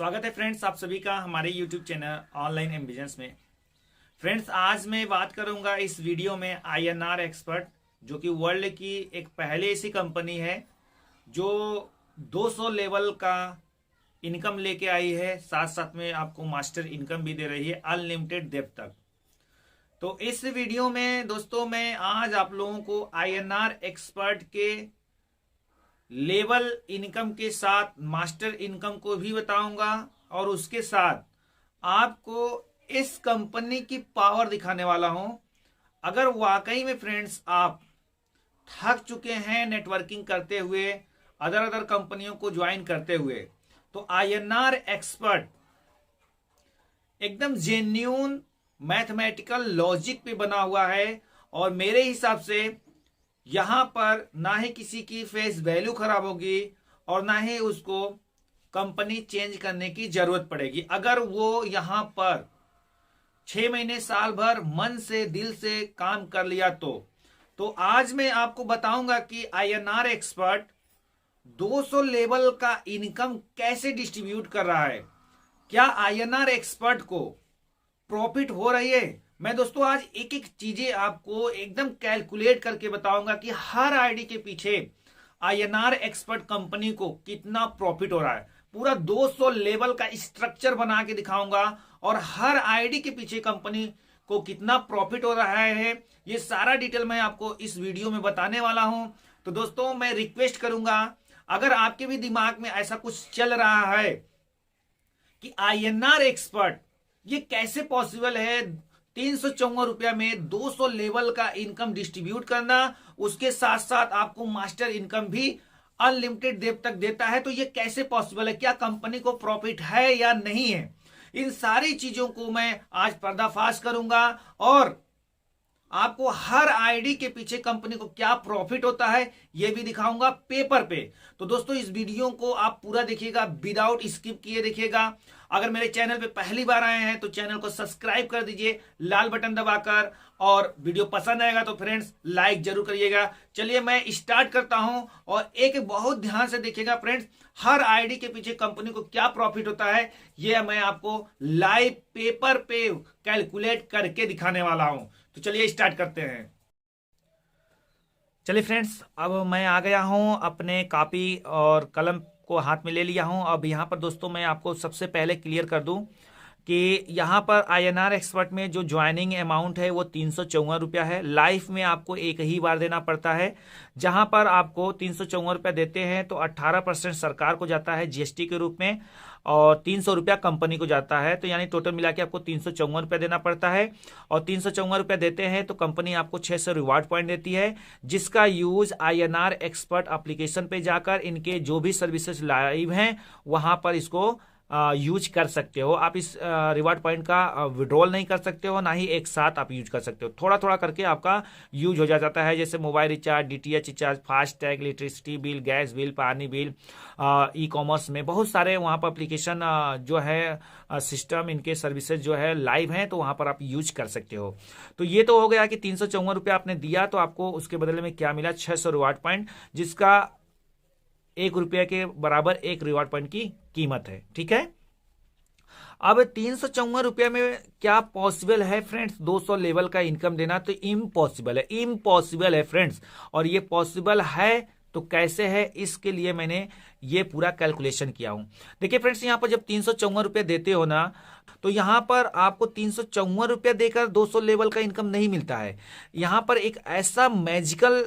स्वागत है फ्रेंड्स आप सभी का हमारे YouTube channel online M business में। फ्रेंड्स आज मैं बात करूंगा इस वीडियो में INR एक्सपर्ट, जो कि वर्ल्ड की एक पहले ऐसी कंपनी है जो 200 लेवल का इनकम लेके आई है, साथ साथ में आपको मास्टर इनकम भी दे रही है अनलिमिटेड डेप्थ तक। तो इस वीडियो में दोस्तों मैं आज आप लोगों को INR एक्सपर्ट के लेवल इनकम के साथ मास्टर इनकम को भी बताऊंगा और उसके साथ आपको इस कंपनी की पावर दिखाने वाला हूं। अगर वाकई में फ्रेंड्स आप थक चुके हैं नेटवर्किंग करते हुए, अदर कंपनियों को ज्वाइन करते हुए, तो INR एक्सपर्ट एकदम जेन्यून मैथमेटिकल लॉजिक पे बना हुआ है और मेरे हिसाब से यहां पर ना ही किसी की फेस वैल्यू खराब होगी और ना ही उसको कंपनी चेंज करने की जरूरत पड़ेगी अगर वो यहां पर 6 महीने साल भर मन से दिल से काम कर लिया। तो आज मैं आपको बताऊंगा कि INR एक्सपर्ट 200 लेवल का इनकम कैसे डिस्ट्रीब्यूट कर रहा है। क्या INR एक्सपर्ट को प्रॉफिट हो रही है? मैं दोस्तों आज एक एक चीजें आपको एकदम कैलकुलेट करके बताऊंगा कि हर आईडी के पीछे INR एक्सपर्ट कंपनी को कितना प्रॉफिट हो रहा है। पूरा 200 लेवल का स्ट्रक्चर बना के दिखाऊंगा और हर आईडी के पीछे कंपनी को कितना प्रॉफिट हो रहा है, ये सारा डिटेल मैं आपको इस वीडियो में बताने वाला हूं। तो दोस्तों मैं रिक्वेस्ट करूंगा, अगर आपके भी दिमाग में ऐसा कुछ चल रहा है कि INR एक्सपर्ट ये कैसे पॉसिबल है 354 रुपया में 200 लेवल का इनकम डिस्ट्रीब्यूट करना, उसके साथ साथ आपको मास्टर इनकम भी अनलिमिटेड डेप्थ तक देता है, तो ये कैसे पॉसिबल है, क्या कंपनी को प्रॉफिट है या नहीं है, इन सारी चीजों को मैं आज पर्दाफाश करूंगा और आपको हर आईडी के पीछे कंपनी को क्या प्रॉफिट होता है यह भी दिखाऊंगा पेपर पे। तो दोस्तों इस वीडियो को आप पूरा देखिएगा, विदाउट स्किप किए देखिएगा। अगर मेरे चैनल पे पहली बार आए हैं तो चैनल को सब्सक्राइब कर दीजिए लाल बटन दबाकर, और वीडियो पसंद आएगा तो फ्रेंड्स लाइक जरूर करिएगा। चलिए मैं स्टार्ट करता हूं और एक बहुत ध्यान से देखिएगा फ्रेंड्स, हर आईडी के पीछे कंपनी को क्या प्रॉफिट होता है यह मैं आपको लाइव पेपर पे कैलकुलेट करके दिखाने वाला हूं। तो चलिए स्टार्ट करते हैं। चलिए फ्रेंड्स, अब मैं आ गया हूं, अपने कॉपी और कलम को हाथ में ले लिया हूं। अब यहां पर दोस्तों मैं आपको सबसे पहले क्लियर कर दूं कि यहाँ पर INR एक्सपर्ट में जो ज्वाइनिंग अमाउंट है वो 354 रुपया है। लाइफ में आपको एक ही बार देना पड़ता है। जहां पर आपको 354 रुपया देते हैं तो 18% सरकार को जाता है GST के रूप में और 300 रुपया कंपनी को जाता है। तो यानी टोटल मिला के आपको 354 रुपया देना पड़ता है और 354 रुपया देते हैं तो कंपनी आपको 600 रिवार्ड पॉइंट देती है, जिसका यूज INR एक्सपर्ट एप्लीकेशन पे जाकर इनके जो भी सर्विसेज लाइव हैं वहां पर इसको यूज कर सकते हो। आप इस रिवार्ड पॉइंट का विड्रॉल नहीं कर सकते हो, ना ही एक साथ आप यूज कर सकते हो, थोड़ा थोड़ा करके आपका यूज हो जाता है। जैसे mobile recharge, DTH recharge, FASTag, electricity bill, gas bill, पानी बिल, ई-कॉमर्स में बहुत सारे वहां पर एप्लीकेशन जो है सिस्टम, इनके सर्विसेज जो है लाइव हैं, तो वहां पर आप यूज कर सकते हो। तो ये तो हो गया कि 354 रुपया आपने दिया तो आपको उसके बदले में क्या मिला, 600 रिवार्ड पॉइंट, जिसका 1 रुपये के बराबर एक रिवार्ड पॉइंट की कीमत है। ठीक है, अब 354 रुपये में क्या पॉसिबल है फ्रेंड्स 200 लेवल का इनकम देना? तो इम्पॉसिबल है फ्रेंड्स। और ये पॉसिबल है तो कैसे है, इसके लिए मैंने ये पूरा कैलकुलेशन किया हूं। देखिए फ्रेंड्स, यहां पर जब 354 रुपये देते हो ना, तो यहां पर आपको 354 रुपये देकर 200 लेवल का इनकम नहीं मिलता है। यहां पर एक ऐसा मैजिकल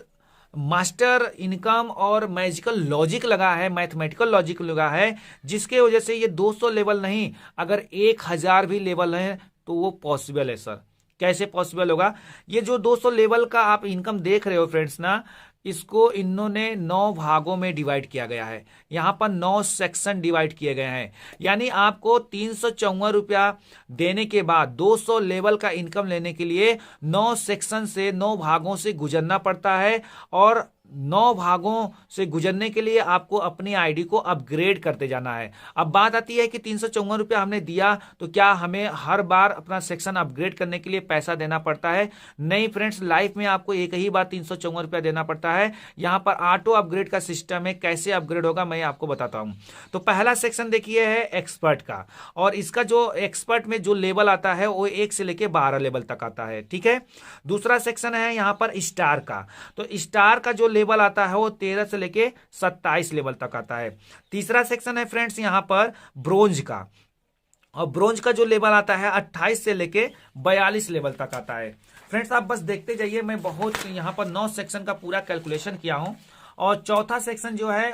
मास्टर इनकम और मैजिकल लॉजिक लगा है, मैथमेटिकल लॉजिक लगा है, जिसके वजह से ये 200 लेवल नहीं, अगर 1000 भी लेवल है तो वो पॉसिबल है। सर कैसे पॉसिबल होगा? ये जो 200 लेवल का आप इनकम देख रहे हो फ्रेंड्स ना, इसको इन्होंने 9 भागों में डिवाइड किया गया है। यहां पर 9 सेक्शन डिवाइड किए गए हैं, यानी आपको 354 रुपया देने के बाद 200 लेवल का इनकम लेने के लिए 9 सेक्शन से, 9 भागों से गुजरना पड़ता है और 9 भागों से गुजरने के लिए आपको अपनी आईडी को अपग्रेड करते जाना है। अब बात आती है कि 354 रुपया हमने दिया तो क्या हमें हर बार अपना सेक्शन अपग्रेड करने के लिए पैसा देना पड़ता है? नहीं फ्रेंड्स, लाइफ में आपको एक ही बार 354 रुपया देना पड़ता है। यहां पर ऑटो अपग्रेड का सिस्टम है। कैसे अपग्रेड होगा मैं आपको बताता हूं। तो पहला सेक्शन देखिए है एक्सपर्ट का, और इसका जो एक्सपर्ट में जो लेवल आता है वो 1 से लेके 12 लेवल तक आता है, ठीक है। दूसरा सेक्शन है यहां पर स्टार का, तो स्टार का जो लेवल आता है वो 13 से लेके 27 लेवल तक आता है। तीसरा सेक्शन है फ्रेंड्स यहां पर ब्रोंज का, और ब्रोंज का जो लेवल आता है 28 से लेके 42 लेवल तक आता है। फ्रेंड्स आप बस देखते जाइए, मैं बहुत यहां पर 9 सेक्शन का पूरा कैलकुलेशन किया हूं। और चौथा सेक्शन जो है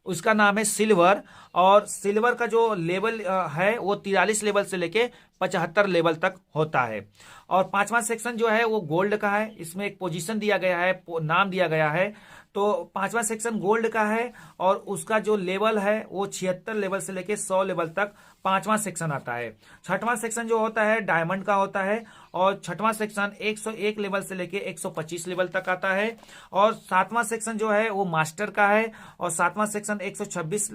उसका नाम है सिल्वर, और सिल्वर का जो लेवल है वो 43 लेवल से लेके 75 लेवल तक होता है। और पांचवा सेक्शन जो है वो गोल्ड का है। इसमें एक पोजीशन दिया गया है, नाम दिया गया है। तो पांचवा सेक्शन गोल्ड का है, और उसका जो लेवल है वो 76 लेवल से लेके 100 लेवल तक पांचवा सेक्शन आता है। छठवां सेक्शन जो होता है डायमंड का होता है, और छठवां सेक्शन 101 लेवल से लेके 125 लेवल तक आता है। और सातवां सेक्शन जो है वो मास्टर का है, और सातवां सेक्शन 126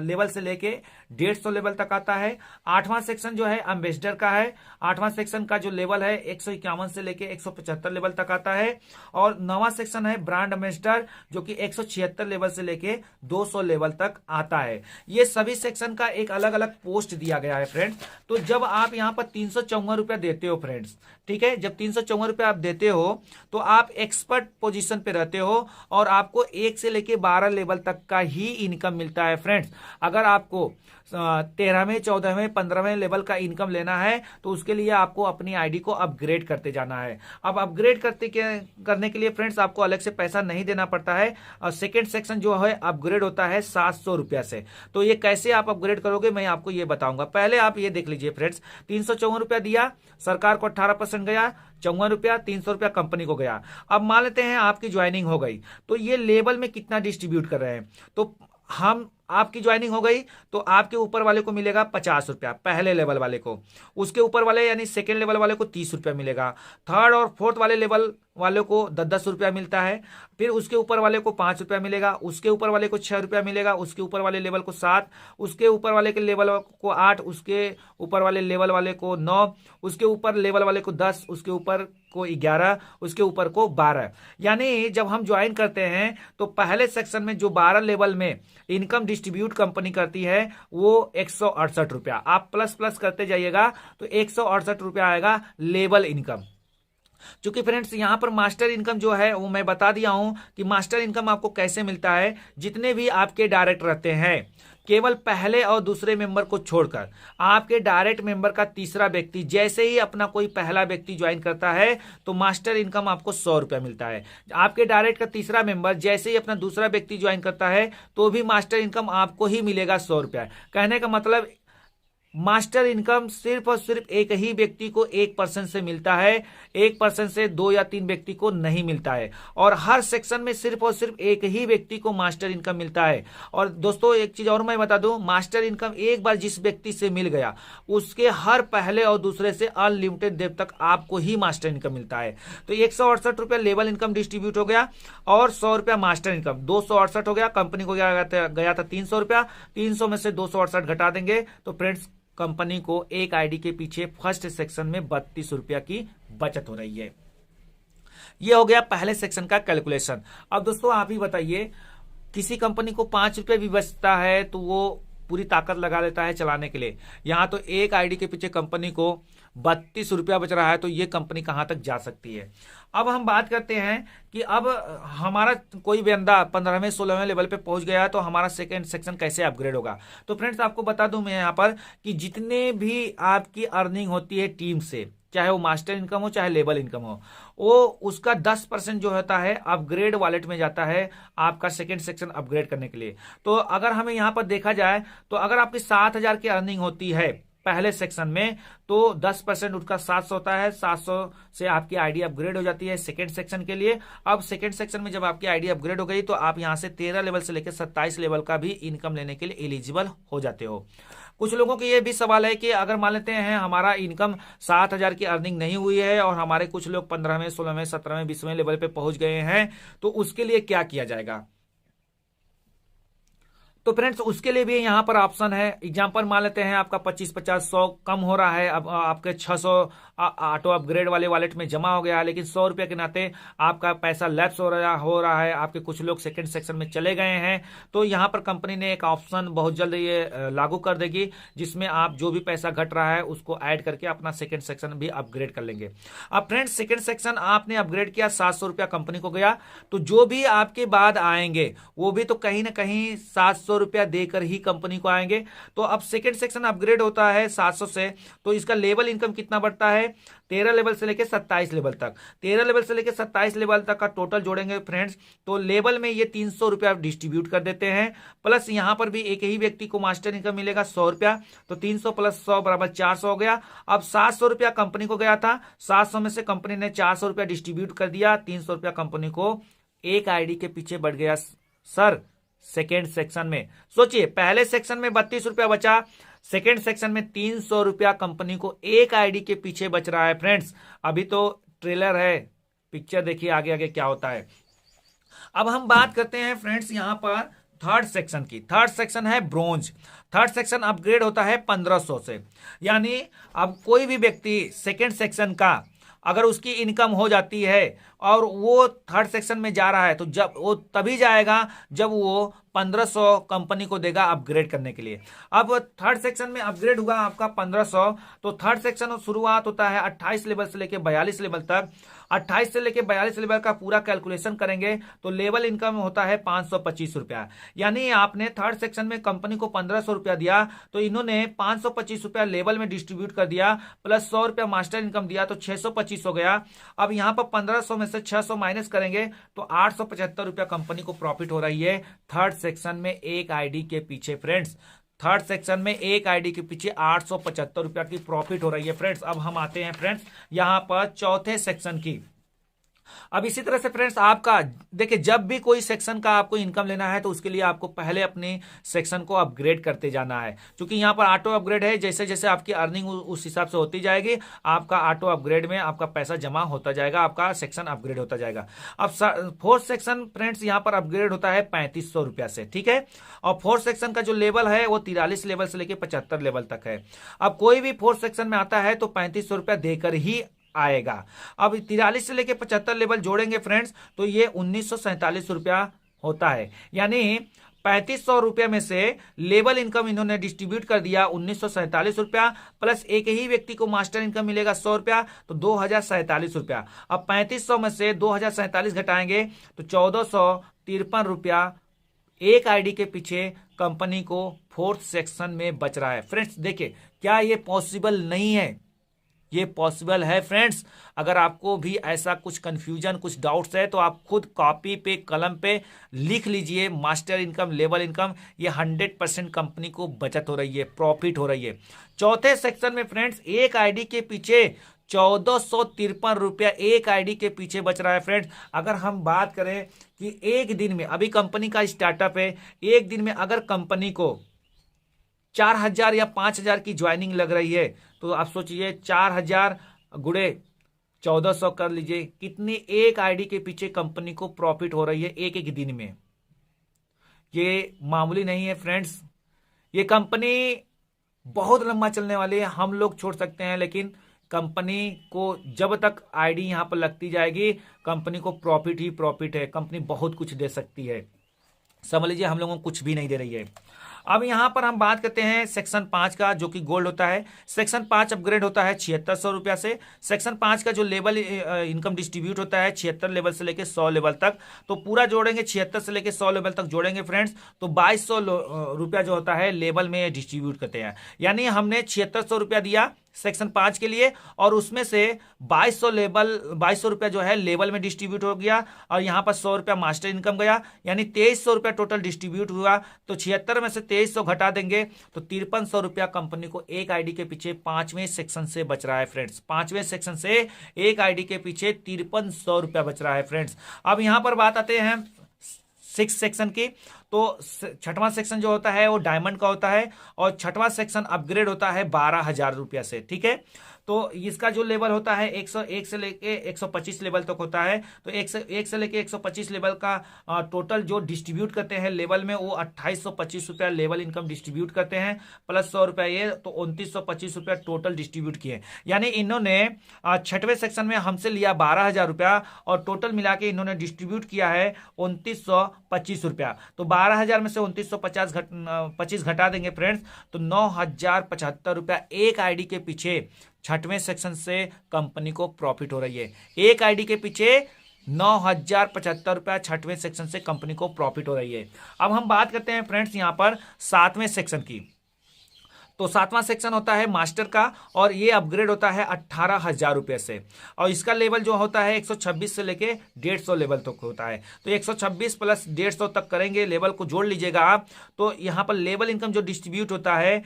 लेवल से लेके 150 लेवल तक आता है। आठवां सेक्शन जो है एम्बेसडर का है। आठवां सेक्शन का जो लेवल है 151 से लेके 175 लेवल तक आता है। और नौवां सेक्शन है ब्रांड एम्बेसडर, जो कि 176 लेवल से लेके 200 लेवल तक आता है। ये सभी सेक्शन का एक अलग अलग पोस्ट दिया गया है फ्रेंड्स। तो जब आप यहाँ पर 354 रुपया देते हो फ्रेंड्स, ठीक है, जब 354 रुपया आप देते हो तो आप एक्सपर्ट पोजीशन पे रहते हो, और आपको 1 से लेके 12 लेवल तक का ही इनकम मिलता है फ्रेंड्स। अगर आपको 13वें 14वें 15वें लेवल का इनकम लेना है तो उसके लिए आपको अपनी आईडी को अपग्रेड करते जाना है। अब अपग्रेड करने के लिए फ्रेंड्स आपको अलग से पैसा नहीं देना पड़ता है। और सेकेंड सेक्शन जो है अपग्रेड होता है 700 रुपया से। तो ये कैसे आप अपग्रेड करोगे मैं आपको ये बताऊंगा। पहले आप ये देख लीजिए फ्रेंड्स, 354 रुपया दिया, सरकार को 18% गया, 54 रुपया, 300 रुपया कंपनी को गया। अब मान लेते हैं आपकी ज्वाइनिंग हो गई, तो ये लेवल में कितना डिस्ट्रीब्यूट कर रहे हैं। तो हम आपकी ज्वाइनिंग हो गई तो आपके ऊपर वाले को मिलेगा 50 रुपया, पहले लेवल वाले को। उसके ऊपर वाले यानी सेकेंड लेवल वाले को 30 रुपया मिलेगा। थर्ड और फोर्थ वाले लेवल वाले को 10-10 रुपया मिलता है। फिर उसके ऊपर वाले को 5 रुपया मिलेगा, उसके ऊपर वाले को 6 रुपया मिलेगा, उसके ऊपर वाले लेवल को 7, उसके ऊपर वाले के लेवल को 8, उसके ऊपर वाले लेवल वाले को 9, उसके ऊपर लेवल वाले को 10, उसके ऊपर को 11, उसके ऊपर को 12। यानी जब हम ज्वाइन करते हैं तो पहले सेक्शन में जो 12 लेवल में इनकम डिस्ट्रीब्यूट कंपनी करती है वो 168 रुपया। आप प्लस प्लस करते जाइएगा तो 168 रुपया आएगा लेवल इनकम। चूंकि फ्रेंड्स यहां पर मास्टर इनकम जो है वो मैं बता दिया हूं कि मास्टर इनकम आपको कैसे मिलता है। जितने भी आपके डायरेक्ट रहते हैं, केवल पहले और दूसरे मेंबर को छोड़कर आपके डायरेक्ट मेंबर का तीसरा व्यक्ति जैसे ही अपना कोई पहला व्यक्ति ज्वाइन करता है तो मास्टर इनकम आपको 100 रुपया मिलता है। आपके डायरेक्ट का तीसरा मेंबर जैसे ही अपना दूसरा व्यक्ति ज्वाइन करता है तो भी मास्टर इनकम आपको ही मिलेगा 100 रुपया। कहने का मतलब मास्टर इनकम सिर्फ और सिर्फ एक ही व्यक्ति को 1% से मिलता है, 1% से 2 या 3 व्यक्ति को नहीं मिलता है। और हर सेक्शन में सिर्फ और सिर्फ एक ही व्यक्ति को मास्टर इनकम मिलता है। और दोस्तों एक चीज और मैं बता दूं, मास्टर इनकम एक बार जिस व्यक्ति से मिल गया उसके हर पहले और दूसरे से अनलिमिटेड देर तक आपको ही मास्टर इनकम मिलता है। तो 168 रुपया लेवल इनकम डिस्ट्रीब्यूट हो गया और 100 रुपया मास्टर इनकम, 268 हो गया। कंपनी को गया था 300 रुपया, 300 में से 268 घटा देंगे तो फ्रेंड्स कंपनी को एक आईडी के पीछे फर्स्ट सेक्शन में 32 रुपया की बचत हो रही है। यह हो गया पहले सेक्शन का कैलकुलेशन। अब दोस्तों आप ही बताइए, किसी कंपनी को 5 रुपये भी बचता है तो वो पूरी ताकत लगा लेता है चलाने के लिए। यहां तो एक आईडी के पीछे कंपनी को 32 रुपया बच रहा है, तो ये कंपनी कहां तक जा सकती है। अब हम बात करते हैं कि अब हमारा कोई बंदा 15वें 16वें लेवल पे पहुंच गया है तो हमारा सेकेंड सेक्शन कैसे अपग्रेड होगा। तो फ्रेंड्स आपको बता दूं मैं यहां पर कि जितने भी आपकी अर्निंग होती है टीम से, चाहे वो मास्टर इनकम हो चाहे लेवल इनकम हो, वो उसका 10% जो होता है अपग्रेड वॉलेट में जाता है आपका सेकंड सेक्शन अपग्रेड करने के लिए। तो अगर हमें यहां पर देखा जाए तो अगर आपकी 7,000 की अर्निंग होती है पहले सेक्शन में तो 10% उसका 700 होता है। 700 से आपकी आईडी अपग्रेड हो जाती है सेकंड सेक्शन के लिए। अब सेकंड सेक्शन में जब आपकी आईडी अपग्रेड हो गई तो आप यहां से 13 लेवल से लेकर 27 लेवल का भी इनकम लेने के लिए एलिजिबल हो जाते हो। कुछ लोगों के ये भी सवाल है कि अगर मान लेते हैं हमारा इनकम 7,000 की अर्निंग नहीं हुई है और हमारे कुछ लोग 15वें 16वें 17वें 20वें लेवल पे पहुंच गए हैं, तो उसके लिए क्या किया जाएगा। तो फ्रेंड्स उसके लिए भी यहाँ पर ऑप्शन है। एग्जांपल मान लेते हैं आपका 25 50 100 कम हो रहा है, अब आपके 600 ऑटो अपग्रेड वाले वॉलेट में जमा हो गया, लेकिन 100 रुपये के नाते आपका पैसा लैप्स हो रहा है, आपके कुछ लोग सेकंड सेक्शन में चले गए हैं। तो यहाँ पर कंपनी ने एक ऑप्शन बहुत जल्द ये लागू कर देगी, जिसमें आप जो भी पैसा घट रहा है उसको ऐड करके अपना सेकंड सेक्शन भी अपग्रेड कर लेंगे। अब फ्रेंड्स सेकंड सेक्शन आपने अपग्रेड किया, 700 रुपया कंपनी को गया, तो जो भी आपके बाद आएंगे वो भी तो कहीं ना कहीं 700 रुपया देकर ही कंपनी को आएंगे। तो अब सेकंड सेक्शन अपग्रेड होता है 700 से, तो इसका लेवल इनकम कितना बढ़ता है, 13 लेवल से लेकर 27 लेवल तक। 13 लेवल से लेकर 27 लेवल तक का टोटल जोड़ेंगे फ्रेंड्स, तो लेवल में ये 300 रुपया डिस्ट्रीब्यूट कर देते हैं, प्लस यहां पर भी एक ही व्यक्ति को मास्टर इनकम मिलेगा 100 रुपया, तो 300 प्लस 100 बराबर 400 हो गया। अब 700 रुपया कंपनी को गया था, 700 में से कंपनी ने 400 रुपया डिस्ट्रीब्यूट कर दिया, 300 रुपया कंपनी को एक आईडी के पीछे बढ़ गया सर सेकेंड सेक्शन में। सोचिए पहले सेक्शन में 32 रुपया बचा, सेकेंड सेक्शन में 300 रुपया कंपनी को एक आईडी के पीछे बच रहा है। फ्रेंड्स अभी तो ट्रेलर है, पिक्चर देखिए आगे आगे क्या होता है। अब हम बात करते हैं फ्रेंड्स यहां पर थर्ड सेक्शन की। थर्ड सेक्शन है ब्रोंज। थर्ड सेक्शन अपग्रेड होता है 1500 से, यानी अब कोई भी व्यक्ति सेकेंड सेक्शन का अगर उसकी इनकम हो जाती है और वो थर्ड सेक्शन में जा रहा है, तो जब वो तभी जाएगा जब वो 1500 कंपनी को देगा अपग्रेड करने के लिए। अब थर्ड सेक्शन में अपग्रेड हुआ आपका 1500, तो थर्ड सेक्शन शुरुआत होता है 28 लेवल से लेकर 42 लेवल तक। 28 से लेकर 42 लेवल का पूरा कैलकुलेशन करेंगे तो लेवल इनकम होता है 525 रुपया। यानी आपने थर्ड सेक्शन में कंपनी को 1500 रुपया दिया, तो इन्होंने 525 रुपया लेवल में डिस्ट्रीब्यूट कर दिया, प्लस 100 रुपया मास्टर इनकम दिया, तो 625 हो गया। अब यहां पर 1500 में से 600 माइनस करेंगे तो 875 रुपया कंपनी को प्रॉफिट हो रही है थर्ड सेक्शन में एक आईडी के पीछे। फ्रेंड्स थर्ड सेक्शन में एक आईडी के पीछे 875 रुपया की प्रॉफिट हो रही है। फ्रेंड्स अब हम आते हैं फ्रेंड्स यहां पर चौथे सेक्शन की। अब इसी तरह से फ्रेंड्स आपका देखिए, जब भी कोई सेक्शन का आपको इनकम लेना है तो उसके लिए आपको पहले अपने सेक्शन को अपग्रेड करते जाना है, क्योंकि यहां पर ऑटो अपग्रेड है। जैसे जैसे आपकी अर्निंग उस हिसाब से होती जाएगी, आपका ऑटो अपग्रेड में आपका पैसा जमा होता जाएगा, आपका सेक्शन अपग्रेड होता जाएगा। अब फोर्थ सेक्शन फ्रेंड्स यहां पर अपग्रेड होता है 3500 रुपया से, ठीक है। और फोर्थ सेक्शन का जो लेवल है वो 43 लेवल से लेकर 75 लेवल तक है। अब कोई भी फोर्थ सेक्शन में आता है तो 3500 रुपया देकर ही आएगा। अब 43 से लेकर 75 लेवल जोड़ेंगे फ्रेंड्स, तो ये 1947 रुपया होता है। यानी 3500 रुपये में से लेवल इनकम इन्होंने डिस्ट्रीब्यूट कर दिया 1947 रुपया, प्लस एक ही व्यक्ति को मास्टर इनकम मिलेगा 100 रुपया, तो 2047 रुपया। अब 3500 में से 2047 घटाएंगे तो 1453 रुपया एक आईडी के पीछे कंपनी को फोर्थ सेक्शन में बच रहा है। फ्रेंड्स देखिए, क्या ये पॉसिबल नहीं है? ये पॉसिबल है फ्रेंड्स। अगर आपको भी ऐसा कुछ कंफ्यूजन, कुछ डाउट्स है तो आप खुद कॉपी पे कलम पे लिख लीजिए, मास्टर इनकम, लेवल इनकम, ये 100% कंपनी को बचत हो रही है, प्रॉफिट हो रही है। चौथे सेक्शन में फ्रेंड्स एक आईडी के पीछे 1453 रुपया एक आईडी के पीछे बच रहा है। फ्रेंड्स अगर हम बात करें कि एक दिन में, अभी कंपनी का स्टार्टअप है, एक दिन में अगर कंपनी को 4000 या 5000 की ज्वाइनिंग लग रही है, तो आप सोचिए 4000 गुणे 1400 कर लीजिए, कितनी एक आईडी के पीछे कंपनी को प्रॉफिट हो रही है एक एक दिन में। ये मामूली नहीं है फ्रेंड्स। ये कंपनी बहुत लंबा चलने वाली है। हम लोग छोड़ सकते हैं, लेकिन कंपनी को जब तक आईडी यहां पर लगती जाएगी, कंपनी को प्रॉफिट ही प्रॉफिट है। कंपनी बहुत कुछ दे सकती है, समझ लीजिए हम लोगों को कुछ भी नहीं दे रही है। अब यहां पर हम बात करते हैं सेक्शन 5 का, जो कि गोल्ड होता है। सेक्शन 5 अपग्रेड होता है 7600 रुपया से। सेक्शन 5 का जो लेवल इनकम डिस्ट्रीब्यूट होता है 76 लेवल से लेकर 100 लेवल तक, तो पूरा जोड़ेंगे 76 से लेकर 100 लेवल तक जोड़ेंगे फ्रेंड्स, तो 2200 रुपया जो होता है लेवल में डिस्ट्रीब्यूट करते हैं। यानी हमने 7600 रुपया दिया सेक्शन 5 के लिए, और उसमें से 2200 रुपया जो है लेवल में डिस्ट्रीब्यूट हो गया, और यहां पर 100 रुपया मास्टर इनकम गया, यानी 2300 रुपया टोटल डिस्ट्रीब्यूट हुआ। तो 76 में से 2300 घटा देंगे तो 5300 रुपया कंपनी को एक आईडी के पीछे 5वें सेक्शन से बच रहा है फ्रेंड्स। 5वें सेक्शन से एक आईडी के पीछे 5300 रुपया बच रहा है फ्रेंड्स। अब यहां पर बात आते हैं 6 सेक्शन की। तो छठवां सेक्शन जो होता है वो डायमंड का होता है और छठवां सेक्शन अपग्रेड होता है 12,000 रुपया से। ठीक है, तो इसका जो लेवल होता है 101 से लेके 125 लेवल तक होता है। तो 1 से लेके 125 लेवल का टोटल जो डिस्ट्रीब्यूट करते हैं लेवल में वो 2825 रुपया लेवल इनकम डिस्ट्रीब्यूट करते हैं, प्लस 100 रुपया ये, तो 2925 रुपया टोटल डिस्ट्रीब्यूट किए। यानी इन्होंने छठवें सेक्शन में हमसे लिया 12,000 रुपया और टोटल मिला के इन्होंने डिस्ट्रीब्यूट किया है 2925 रुपया। तो 12,000 में से 2925 घटा देंगे फ्रेंड्स, तो 9,075 रुपया एक आईडी के पीछे छठवें सेक्शन से कंपनी को प्रॉफिट हो रही है। एक आईडी के पीछे 9,075 रुपया छठवें सेक्शन से कंपनी को प्रॉफिट हो रही है। अब हम बात करते हैं फ्रेंड्स यहां पर सातवें सेक्शन की। तो सातवां सेक्शन होता है मास्टर का और ये अपग्रेड होता है 18,000 रुपये से और इसका लेवल जो होता है 126 से लेके 150 लेवल तक होता है। तो 126 प्लस 150 तक करेंगे, लेवल को जोड़ लीजिएगा आप, तो यहां पर लेवल इनकम जो डिस्ट्रीब्यूट होता है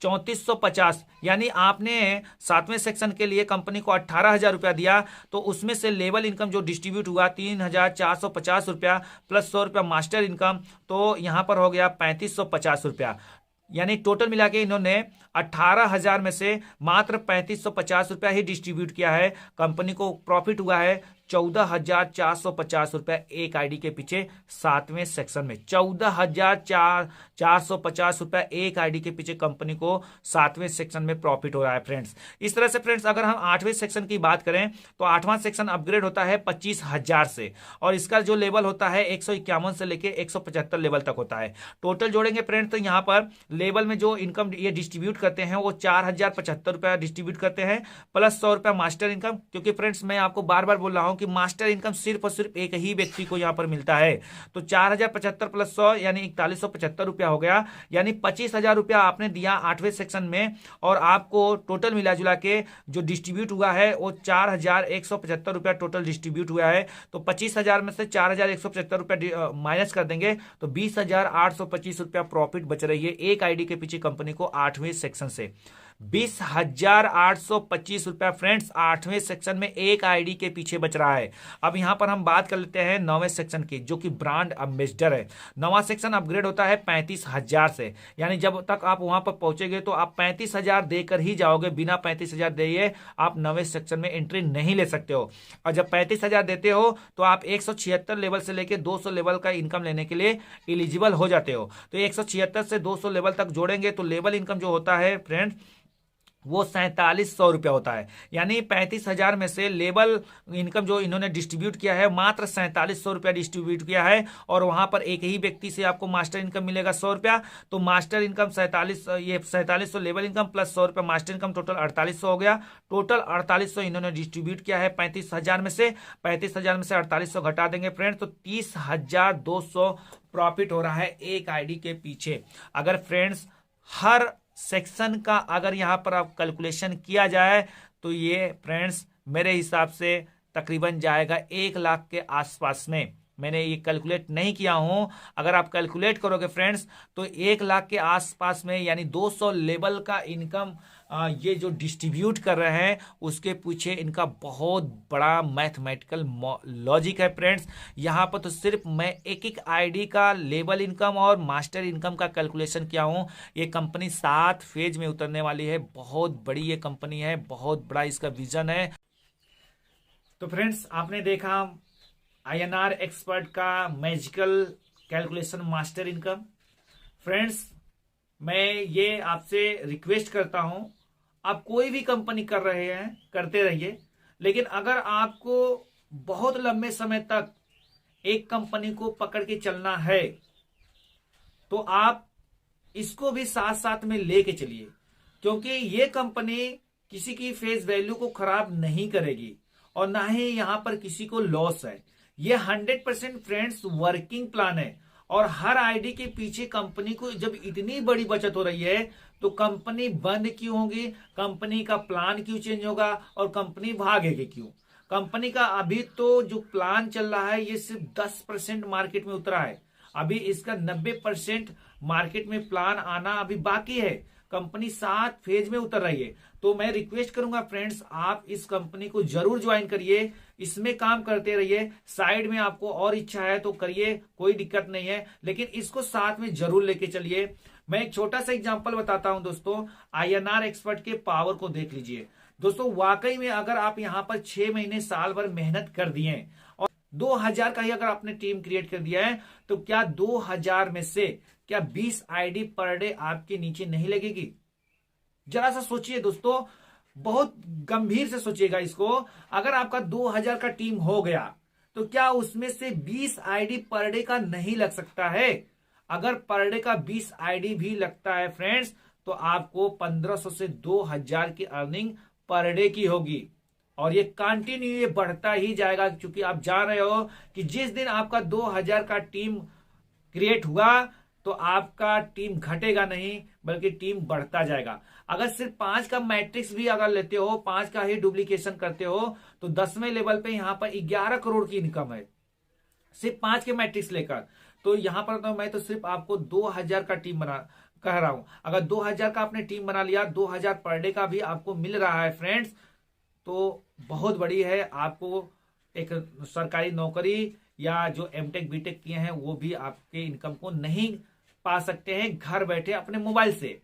3450। यानी आपने सातवें सेक्शन के लिए कंपनी को 18,000 रुपया दिया, तो उसमें से लेवल इनकम जो डिस्ट्रीब्यूट हुआ 3,450 रुपया प्लस 100 रुपया मास्टर इनकम, तो यहां पर हो गया 3,550 रुपया। यानी टोटल मिला के इन्होंने 18,000 में से मात्र 3,550 रुपया ही डिस्ट्रीब्यूट किया है। कंपनी को प्रॉफिट हुआ है 14,450 रुपया एक आईडी के पीछे सातवें सेक्शन में। 14,450 रुपया एक आईडी के पीछे कंपनी को सातवें सेक्शन में प्रॉफिट हो रहा है फ्रेंड्स। इस तरह से फ्रेंड्स अगर हम आठवें सेक्शन की बात करें तो आठवां सेक्शन अपग्रेड होता है 25,000 से और इसका जो लेवल होता है 151 से लेके 175 लेवल तक होता है। टोटल जोड़ेंगे फ्रेंड्स तो यहाँ पर लेवल में जो इनकम ये डिस्ट्रीब्यूट करते हैं वो 4,075 रुपया डिस्ट्रीब्यूट करते हैं प्लस 100 रुपया मास्टर इनकम। क्योंकि फ्रेंड्स मैं आपको बार बार बोल रहा हूं कि मास्टर इनकम सिर्फ और सिर्फ एक ही व्यक्ति को यहां पर मिलता है। तो 4,075 प्लस 100 यानी 4,175 रुपया हो गया। यानी 25,000 रुपया आपने दिया आठवें सेक्शन में और आपको टोटल मिला जुला के जो डिस्ट्रीब्यूट हुआ है वो 4,175 रुपया टोटल डिस्ट्रीब्यूट हुआ है। तो 25,000 में से 4,175 रुपया माइनस कर देंगे तो 20,825 रुपया प्रॉफिट बच रही है एक आईडी के पीछे कंपनी को आठवें सेक्शन से। 20,825 रुपया फ्रेंड्स आठवें सेक्शन में एक आईडी के पीछे बच रहा है। अब यहां पर हम बात कर लेते हैं नौवें सेक्शन की जो कि ब्रांड एम्बेसडर है। नौवां सेक्शन अपग्रेड होता है 35,000 से। यानी जब तक आप वहां पर पहुंचेंगे तो आप 35,000 देकर ही जाओगे, बिना 35,000 दिए आप नौवें सेक्शन में एंट्री नहीं ले सकते हो। और जब 35,000 देते हो तो आप 176 लेवल से लेकर 200 लेवल का इनकम लेने के लिए एलिजिबल हो जाते हो। तो 176 से 200 लेवल तक जोड़ेंगे तो लेवल इनकम जो होता है फ्रेंड्स वो 4,700 रुपया होता है। यानी 35,000 में से लेवल इनकम जो इन्होंने डिस्ट्रीब्यूट किया है मात्र 4,700 रुपया डिस्ट्रीब्यूट किया है और वहां पर एक ही व्यक्ति से आपको मास्टर इनकम मिलेगा 100 रुपया। तो master income 4,700 level income plus 100 रुपया मास्टर इनकम टोटल 4,800 हो गया। टोटल 4,800 इन्होंने डिस्ट्रीब्यूट किया है 35,000 में से। 35,000 में से 4,800 घटा देंगे फ्रेंड्स तो 30,200 प्रॉफिट हो रहा है एक आईडी के पीछे। अगर फ्रेंड्स हर सेक्शन का अगर यहां पर आप कैलकुलेशन किया जाए तो ये फ्रेंड्स मेरे हिसाब से तकरीबन जाएगा 1 लाख के आसपास में। मैंने ये कैलकुलेट नहीं किया हूं, अगर आप कैलकुलेट करोगे फ्रेंड्स तो 1 लाख के आसपास में यानी 200 लेवल का इनकम ये जो डिस्ट्रीब्यूट कर रहे हैं उसके पीछे इनका बहुत बड़ा मैथमेटिकल लॉजिक है फ्रेंड्स। यहाँ पर तो सिर्फ मैं एक एक आईडी का लेवल इनकम और मास्टर इनकम का कैलकुलेशन किया हूँ। ये कंपनी 7 फेज में उतरने वाली है, बहुत बड़ी ये कंपनी है, बहुत बड़ा इसका विजन है। तो फ्रेंड्स आपने देखा INR एक्सपर्ट का magical calculation master income. Friends मैं ये आपसे रिक्वेस्ट करता हूं आप कोई भी कंपनी कर रहे हैं करते रहिए, लेकिन अगर आपको बहुत लंबे समय तक एक कंपनी को पकड़ के चलना है तो आप इसको भी साथ साथ में लेके चलिए, क्योंकि ये कंपनी किसी की फेस वैल्यू को खराब नहीं करेगी और ना ही यहां पर किसी को लॉस है। ये 100% फ्रेंड्स वर्किंग प्लान है और हर आईडी के पीछे कंपनी को जब इतनी बड़ी बचत हो रही है तो कंपनी बंद क्यों होगी, कंपनी का प्लान क्यों चेंज होगा और कंपनी भागेगी क्यों। कंपनी का अभी तो जो प्लान चल रहा है ये सिर्फ 10% मार्केट में उतरा है, अभी इसका 90% मार्केट में प्लान आना अभी बाकी है। कंपनी 7 फेज में उतर रही है। तो मैं रिक्वेस्ट करूंगा फ्रेंड्स, आप इस कंपनी को जरूर ज्वाइन करिए, इसमें काम करते रहिए। साइड में आपको और इच्छा है तो करिए, कोई दिक्कत नहीं है, लेकिन इसको साथ में जरूर लेके चलिए। मैं एक छोटा सा एग्जांपल बताता हूं दोस्तों, INR एक्सपर्ट के पावर को देख लीजिए दोस्तों। वाकई में अगर आप यहां पर 6 महीने साल भर मेहनत कर दिए और 2000 का ही अगर आपने टीम क्रिएट कर दिया है, तो क्या 2000 में से क्या 20 आईडी पर डे आपके नीचे नहीं लगेगी? जरा सा सोचिए दोस्तों, बहुत गंभीर से सोचिएगा इसको। अगर आपका 2000 का टीम हो गया तो क्या उसमें से 20 आईडी पर डे का नहीं लग सकता है? अगर पर डे का 20 आईडी भी लगता है फ्रेंड्स, तो आपको 1500 से 2000 की अर्निंग पर डे की होगी, और ये कंटिन्यू ये बढ़ता ही जाएगा, क्योंकि आप जान रहे हो कि जिस दिन आपका 2000 का टीम क्रिएट हुआ तो आपका टीम घटेगा नहीं बल्कि टीम बढ़ता जाएगा। अगर सिर्फ 5 का मैट्रिक्स भी अगर लेते हो, 5 का ही डुप्लीकेशन करते हो, तो 10वें लेवल पे यहां पर 11 करोड़ की इनकम है, सिर्फ 5 के मैट्रिक्स लेकर। तो यहां पर तो मैं तो सिर्फ आपको 2000 का टीम बना कह रहा हूं। अगर 2000 का आपने टीम बना लिया, 2000 पर डे का भी आपको मिल रहा है फ्रेंड्स, तो बहुत बड़ी है। आपको एक सरकारी नौकरी या जो एमटेक बीटेक किए हैं वो भी आपके इनकम को नहीं पा सकते हैं घर बैठे अपने मोबाइल से।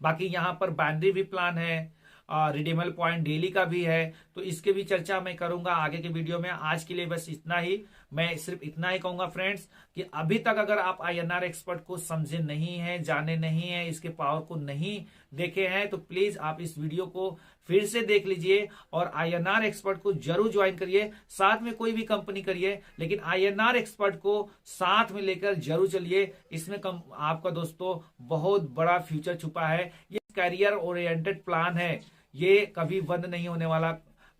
बाकी यहाँ पर बाइनरी भी प्लान है, रिडीमेबल पॉइंट डेली का भी है, तो इसके भी चर्चा मैं करूंगा आगे के वीडियो में। आज के लिए बस इतना ही, मैं सिर्फ इतना ही कहूंगा फ्रेंड्स कि अभी तक अगर आप INR एक्सपर्ट को समझे नहीं है, जाने नहीं है, इसके पावर को नहीं देखे हैं, तो प्लीज आप इस वीडियो को फिर से देख लीजिए और INR एक्सपर्ट को जरूर ज्वाइन करिए। साथ में कोई भी कंपनी करिए, लेकिन INR एक्सपर्ट को साथ में लेकर जरूर चलिए। इसमें आपका दोस्तों बहुत बड़ा फ्यूचर छुपा है। ये करियर ओरिएंटेड प्लान है, ये कभी बंद नहीं होने वाला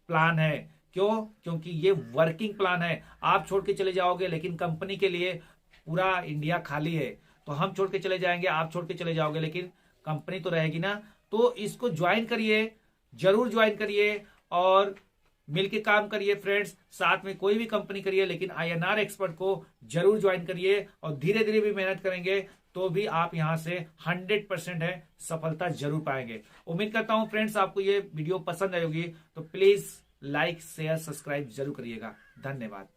प्लान है। क्यों? क्योंकि ये वर्किंग प्लान है। आप छोड़ के चले जाओगे, लेकिन कंपनी के लिए पूरा इंडिया खाली है। तो हम छोड़ के चले जाएंगे, आप छोड़ के चले जाओगे, लेकिन कंपनी तो रहेगी ना। तो इसको ज्वाइन करिए, जरूर ज्वाइन करिए और मिलके काम करिए फ्रेंड्स। साथ में कोई भी कंपनी करिए, लेकिन INR एक्सपर्ट को जरूर ज्वाइन करिए, और धीरे धीरे भी मेहनत करेंगे तो भी आप यहां से 100% है सफलता जरूर पाएंगे। उम्मीद करता हूं फ्रेंड्स आपको ये वीडियो पसंद आएगी, तो प्लीज लाइक शेयर सब्सक्राइब जरूर करिएगा। धन्यवाद।